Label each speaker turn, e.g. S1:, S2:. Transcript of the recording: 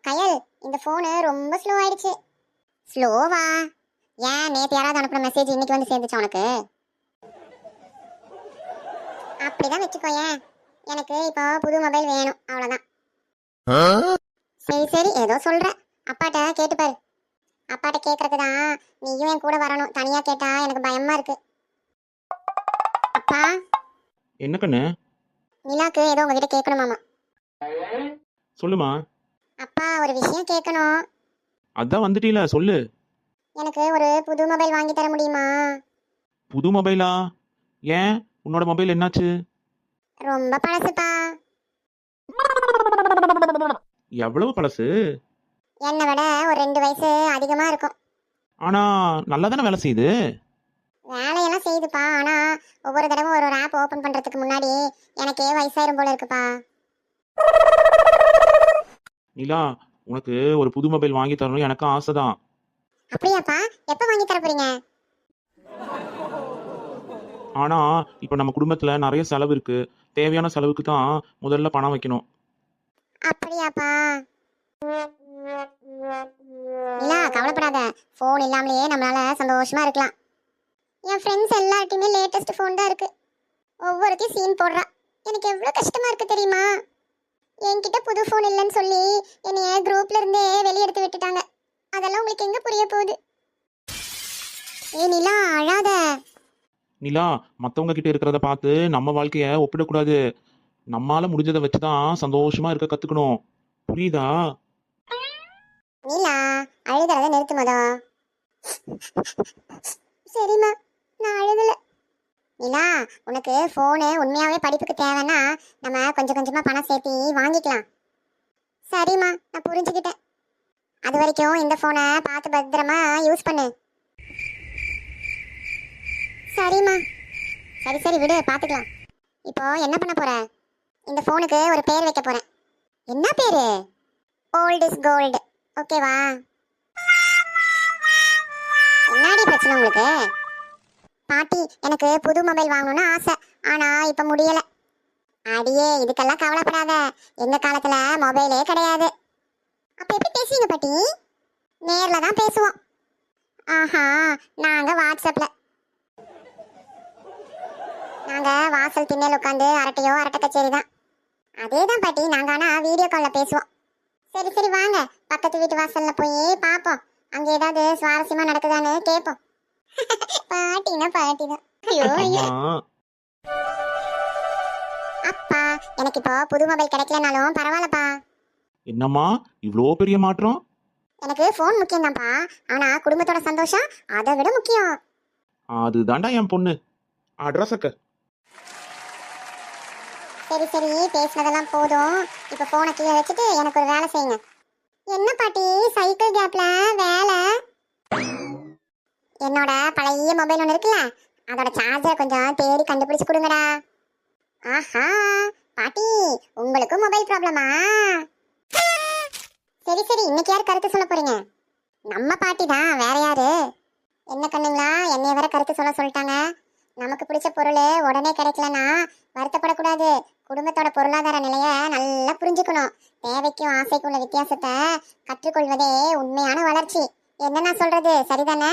S1: கயல், இந்த போனு ரொம்ப ஸ்லோ ஆயிடுச்சு. ஸ்லோவா? ஏன் நேத்து யாராவது அனுப்புன மெசேஜ் இன்னைக்கு வந்து சேர்ந்துச்சா உனக்கு? அப்படிதான் வச்சுக்கோயேன். எனக்கு இப்போ புது மொபைல் வேணும், அவ்வளவுதான். சரி சரி, ஏதோ சொல்ற. அப்பாட்ட கேட்டு பாரு. அப்பாட்ட கேட்கறதுக்கு தான் நீயும் என் கூட வரணும். தனியா கேட்டா எனக்கு பயமா இருக்கு. அப்பா,
S2: என்ன கண்ணு?
S1: நிலாக்கு ஏதோ உங்ககிட்ட கேட்கணுமாமா.
S2: சொல்லுமா.
S1: அப்பா, ஒரு விஷயம் கேட்கணும்.
S2: அதான் வந்துட்டீல, சொல்லு.
S1: எனக்கு ஒரு புது மொபைல் வாங்கி தர முடியுமா?
S2: புது மொபைலா? ஏன், உன்னோட மொபைல் என்னாச்சு?
S1: ரொம்ப பழசுப்பா.
S2: எவ்வளவு பழசு?
S1: என்னை விட ஒரு 2 வயசு அதிகமா இருக்கும்.
S2: ஆனா நல்லா தானே வேலை செய்யுது.
S1: வேலையெல்லாம் செய்யுதுப்பா. ஆனா ஒவ்வொரு தடவை ஒரு ஆப் ஓபன் பண்றதுக்கு முன்னாடி எனக்கே வயசாயிரும் போல இருக்குப்பா.
S2: நிலா, உனக்கு ஒரு புது மொபைல் வாங்கி தரணும் எனக்கு ஆசைதான்.
S1: அப்படியாப்பா? எப்ப வாங்கி தர போறீங்க?
S2: ஆனா இப்ப நம்ம குடும்பத்துல நிறைய செலவு இருக்கு. தேவையான செலவுக்கு தான் முதல்ல பணம் வைக்கணும்.
S1: அப்படியாப்பா? இல்ல, கவலைப்படாத. போன் இல்லாமலேயே நம்மளால சந்தோஷமா இருக்கலாம். என் ஃப்ரெண்ட்ஸ் எல்லார்ட்டையுமே லேட்டஸ்ட் போன் தான் இருக்கு. ஒவ்வொருத்தையும் சீன் போடுறா. எனக்கு எவ்வளவு கஷ்டமா இருக்கு தெரியுமா? என்கிட்ட புது போன் இல்லைன்னு சொல்லி என்னைய குரூப்ல இருந்தே வெளியெடுத்து விட்டுட்டாங்க. அதெல்லாம் உங்களுக்கு எங்க புரிய போகுது? ஏ நிலா, அழாத.
S2: நிலா, மத்தவங்க கிட்ட இருக்கிறத பார்த்து நம்ம வாழ்க்கைய ஒப்பிடக்கூடாது. நம்மால முடிஞ்சதை வச்சுதான் சந்தோஷமா இருக்க கத்துக்கணும். புரியுதா?
S1: நிலா, அழுகிறத நிறுத்து மொதல். சரிம்மா, நான் அழுகல. நிலா, உனக்கு போனு உண்மையாவே படிப்புக்கு தேவைன்னா நம்ம கொஞ்சம் கொஞ்சமா பணம் சேர்த்தி வாங்கிக்கலாம். சரிம்மா, நான் புரிஞ்சுக்கிட்டேன். அது வரைக்கும் இந்த போனை பார்த்து பத்திரமா யூஸ் பண்ணு. சரிம்மா. சரி சரி, விடு, பார்த்துக்கலாம். இப்போ என்ன பண்ண போற? இந்த போனுக்கு ஒரு பேர் வைக்க போறேன். என்ன பேரு? Old is gold. ஓகேவா? என்னடி பிரச்சனை உங்களுக்கு? பாட்டி, எனக்கு புது மொபைல் வாங்கணும்னு ஆசை. ஆனா இப்ப முடியல. அடியே, இதுக்கெல்லாம் கவலைப்படாத. எங்க காலத்துல மொபைலே கிடையாது. அப்ப எப்படி பேசுவீங்க பாட்டி? நேர்ல தான் பேசுவோம். ஆஹா, நாங்க வாட்ஸ்அப்ல. நாங்க வாசல் திண்ணையில் உட்காந்து அரட்டையோ அரட்டை கச்சேரி தான். அதே தான் பாட்டி, நாங்க ஆனா வீடியோ கால்ல பேசுவோம். சரி சரி, வாங்க பக்கத்து வீட்டு வாசல்ல போய் பாப்போம். அங்க ஏதாவது சுவாரஸ்யமா நடக்குதான்னு கேட்போம். பாட்டினா பாட்டி தான். ஐயோ ஐயோ.
S2: அம்மா,
S1: அப்பா, எனக்கு இப்போ புது மொபைல் கிடைக்கலனாலும் பரவாயில்லப்பா.
S2: என்னம்மா இவ்வளோ பெரிய மாற்றம்?
S1: எனக்கு ஃபோன் முக்கியம் தான்ப்பா. ஆனா குடும்பத்தோட சந்தோஷம் அதை விட முக்கியம்.
S2: அதுதான்டா என் பொண்ணு. அட்ரஸக்க.
S1: சரி சரி, பேசினதெல்லாம் போதும். இப்போ ஃபோனை கீழே வச்சுட்டு எனக்கு ஒரு வேலை செய்யுங்க. என்ன பாட்டி, சைக்கிள் கேப்ல வேலை? என்னோட பழைய மொபைல் ஒன்று இருக்குல்ல, அதோட சார்ஜர் கொஞ்சம் தேடி கண்டுபிடிச்சு கொடுங்கடா. ஆஹா, பாட்டி, உங்களுக்கும் மொபைல் ப்ராப்ளமா? சரி சரி, இன்னைக்கு யார் கருத்து சொல்ல போறீங்க? நம்ம பாட்டி தான், வேற யாரு? என்ன கண்ணுங்களா, என்னைய வேற கருத்து சொல்லிட்டாங்க. நமக்கு பிடிச்ச பொருள் உடனே கிடைக்கலன்னா வருத்தப்படக்கூடாது. குடும்பத்தோட பொருளாதார நிலைய நல்லா புரிஞ்சுக்கணும். தேவைக்கும் ஆசைக்கும் உள்ள வித்தியாசத்தை கற்றுக்கொள்வதே உண்மையான வளர்ச்சி. என்ன நான் சொல்றது சரிதானே?